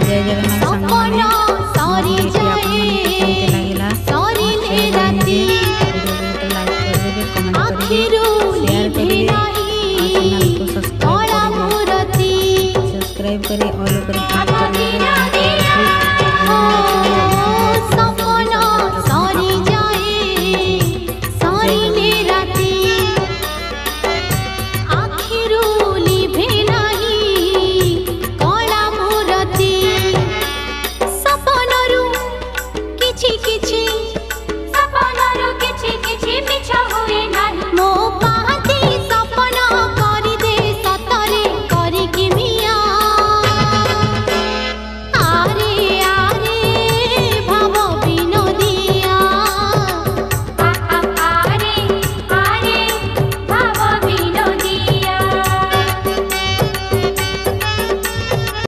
जय जगन्नाथ सांगने सॉरी जय सॉरी ले राती लाइक कर देबे कमेंट करिवे शेयर करिवे सब्सक्राइब करी ऑल ऊपर क्लिक करिए।